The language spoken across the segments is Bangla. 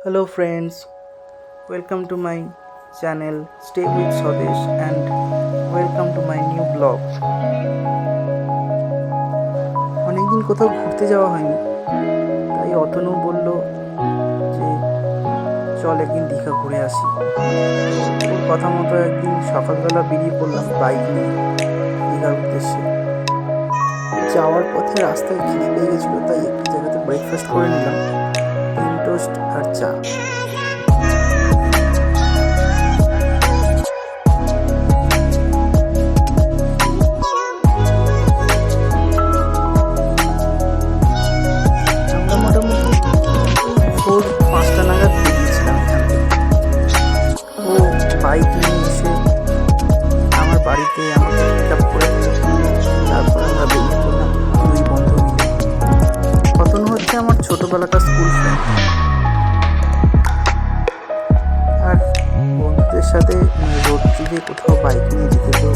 Hello friends, welcome to my channel Stay with Swadesh and welcome to my new blog. অনেকদিন কোথাও ঘুরতে যাওয়া হয়নি, তাই অতনু বলল যে চল একদিন দীঘা ঘুরে আসি। ওর কথা মতো একদিন সকালবেলা বেরিয়ে পড়লাম বাইক নিয়ে দীঘার উদ্দেশ্যে। যাওয়ার পথে রাস্তায় খিদে পেয়ে গেছিলো, তাই একটি জায়গাতে ব্রেকফাস্ট করে নিলাম, ডিম টোস্ট আর চা। ভোর 5টা নাগাদ বেরিয়েছিলাম এখান থেকে। ও বাইক নিয়ে এসে আমার বাড়িতে আমাকে পিক আপ করে দিল। তারপর আমরা বেরিয়ে পড়লাম দুই বন্ধু মিলে। অতনু হচ্ছে আমার ছোটোবেলাকার স্কুল ফ্রেন্ড, আর বন্ধুদের সাথে রোড ট্রিপে কোথাও বাইক নিয়ে যেতে তো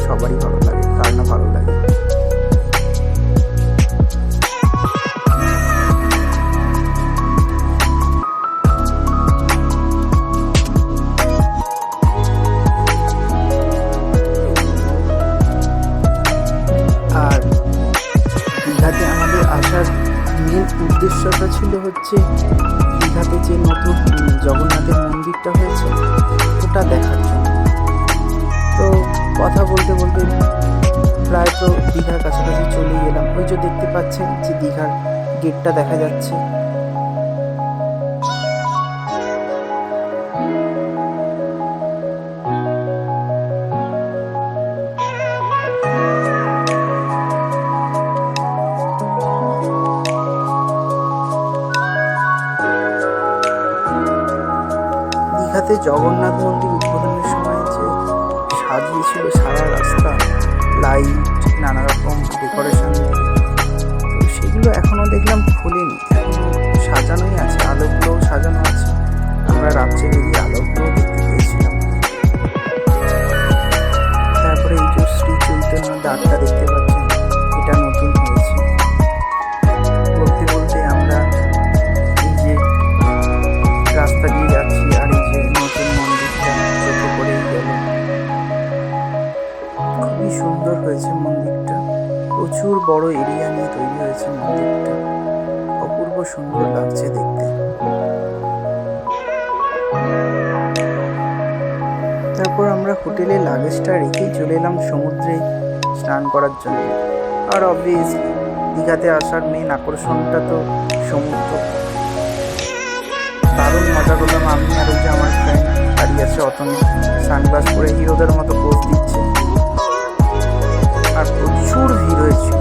সবারই ভালো লাগে, কার না ভালো লাগে। আর দীঘাতে আমাদের আসার মেন উদ্দেশ্যটা ছিল হচ্ছে দীঘাতে যে নতুন জগন্নাথের মন্দিরটা হয়েছে ওটা দেখার জন্য। তো কথা বলতে বলতে প্রায় তো দীঘার কাছাকাছি চলেই এলাম। ওই যে দেখতে পাচ্ছেন যে দীঘার গেটটা দেখা যাচ্ছে। দীঘাতে জগন্নাথ মন্দির উদ্বোধনের সময় যে সাজিয়েছিল সারা রাস্তা লাইট, নানা রকম ডেকোরেশন দিয়ে, তো সেগুলো এখনও দেখলাম খোলেনি, এখনও সাজানোই আছে, আলোগুলোও সাজানো আছে। আমরা রাত্রে বেরিয়ে আলোগুলোও দেখতে পেয়েছিলাম। তারপরে এই যে শ্রী চৈতন্য দ্বারটা দেখতে পাচ্ছেন, এটা নতুন হয়েছে। বলতে বলতে আমরা এই যে রাস্তা দিয়ে যাচ্ছি, আর এই যে নতুন মন্দিরটা চোখে পড়েই গেল। খুবই সুন্দর হয়েছে মন্দিরটা, প্রচুর বড় এরিয়া নিয়ে তৈরি হয়েছে মন্দিরটা, অপূর্ব সুন্দর লাগছে দেখতে। তারপর আমরা হোটেলে লাগেজটা রেখেই চলে এলাম সমুদ্রে স্নান করার জন্য। আর অবভিয়াসলি দীঘাতে আসার মেন আকর্ষণটা তো সমুদ্র। দারুণ মজা করলাম আমি আর ওই যে আমার ফ্রেন্ড দাঁড়িয়ে আছে অতনু, সানগ্লাস পরে হিরোদের মতো পোজ দিচ্ছে। আর প্রচুর ভিড় হয়েছিল।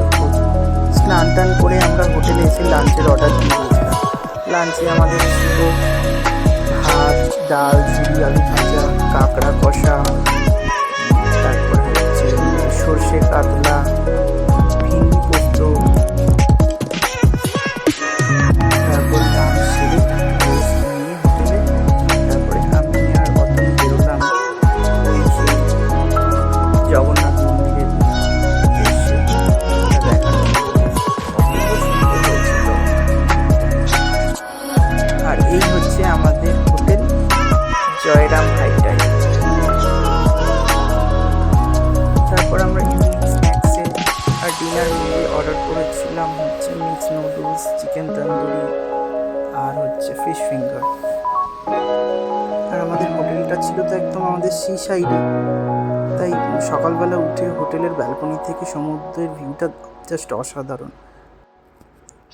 স্নান টান করে আমরা হোটেলে এসে লাঞ্চের অর্ডার দিয়ে দিয়েছিলাম। লাঞ্চে আমাদের ছিল ভাত, ডাল, ঝুড়ি আলু ভাজা, কাঁকড়া কষা, তারপরে হচ্ছে সর্ষে কাতলা, ভিন্ডি পোস্ত। তারপর লাঞ্চ সেরে নিয়ে হোটেলে, তারপরে আমি আর অতনু বেরোলাম ওই যে জগন্নাথ মন্দিরের উদ্দেশ্যে দেখার জন্য। অপূর্ব সুন্দর হয়েছিল। আর এই হচ্ছে আমাদের হোটেল জয়রাম হাইটাই। তারপর আমরা ইভিনিং স্ন্যাক্সে আর ডিনার মিলে অর্ডার করেছিলাম হচ্ছে মিক্স নুডলস, চিকেন তন্দুরি আর হচ্ছে ফিশ ফিঙ্গার। আর আমাদের হোটেলটা ছিল তো একদম আমাদের সি সাইডে, তাই সকালবেলা উঠে হোটেলের ব্যালকনি থেকে সমুদ্রের ভিউটা জাস্ট অসাধারণ।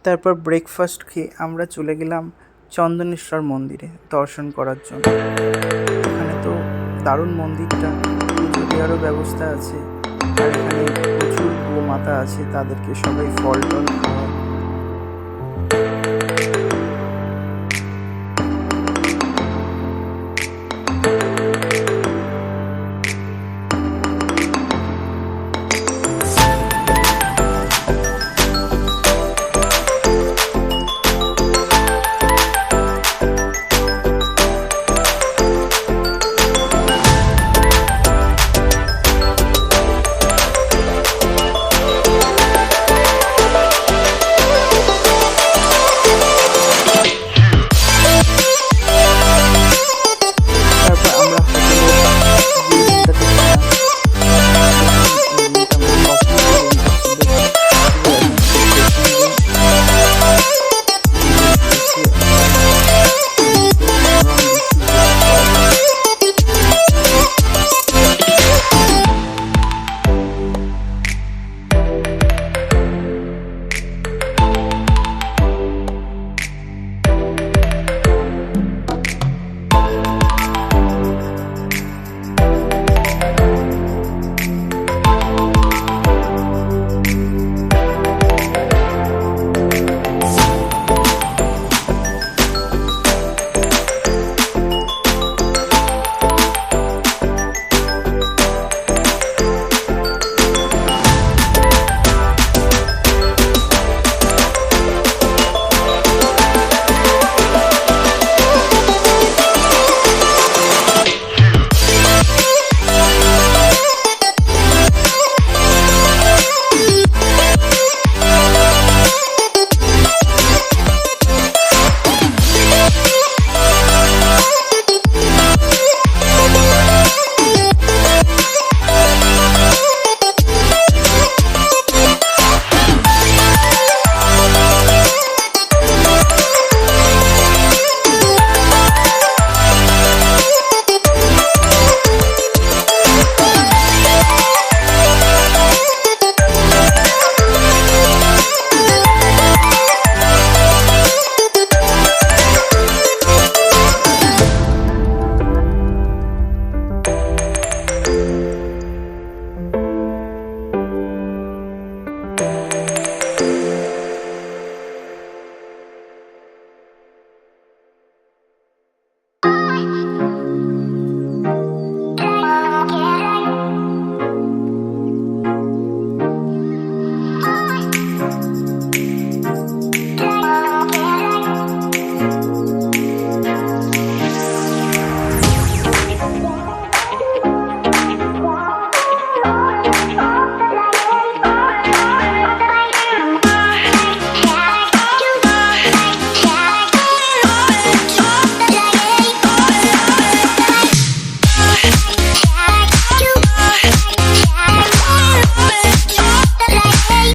তারপর ব্রেকফাস্ট খেয়ে আমরা চলে গেলাম চন্দনেশ্বর মন্দিরে দর্শন করার জন্য। এখানে তো দারুণ মন্দিরটা, পুজো দেওয়ারও ব্যবস্থা আছে। আর এখানে প্রচুর গোমাতা আছে, তাদেরকে সবাই ফল টল খাওয়ায়।